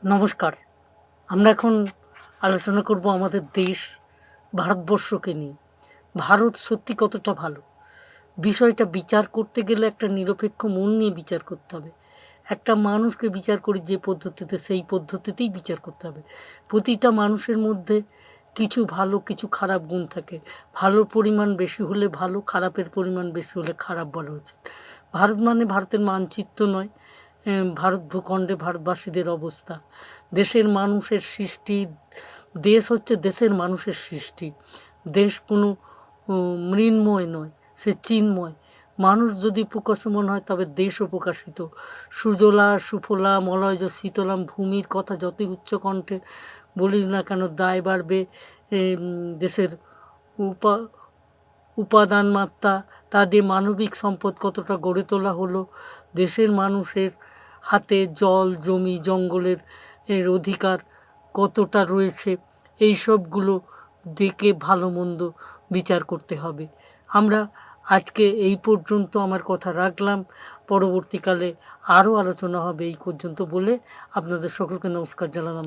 নমস্কার। আমরা এখন আলোচনা করব আমাদের দেশ ভারতবর্ষকে নিয়ে। ভারত সত্যি কতটা ভালো? বিষয়টা বিচার করতে গেলে একটা নিরপেক্ষ মন নিয়ে বিচার করতে হবে। একটা মানুষকে বিচার করি যে পদ্ধতিতে, সেই পদ্ধতিতেই বিচার করতে হবে। প্রতিটা মানুষের মধ্যে কিছু ভালো, কিছু খারাপ গুণ থাকে। ভালোর পরিমাণ বেশি হলে ভালো, খারাপের পরিমাণ বেশি হলে খারাপ বলা উচিত। ভারত মানে ভারতের মানচিত্র নয়, ভারত ভূখণ্ডে ভারতবাসীদের অবস্থা। দেশের মানুষের সৃষ্টি, দেশ হচ্ছে দেশের মানুষের সৃষ্টি। দেশ কোনো মৃন্ময় নয়, সে চিন্ময়। মানুষ যদি প্রকাশমান হয় তবে দেশও প্রকাশিত। সুজলা সুফলা মলয়জ শীতলাম, ভূমির কথা যতই উচ্চকণ্ঠে বলি না কেন দায় বাড়বে দেশের উপা উপাদান মাত্রা, তা দিয়ে মানবিক সম্পদ কতটা গড়ে তোলা হলো। দেশের মানুষের হাতে জল, জমি, জঙ্গলের অধিকার কতটা রয়েছে, এই সবগুলো দেখে ভালো মন্দ বিচার করতে হবে। আমরা আজকে এই পর্যন্ত আমার কথা রাখলাম। পরবর্তীকালে আরও আলোচনা হবে। এই পর্যন্ত বলে আপনাদের সকলকে নমস্কার জানালাম।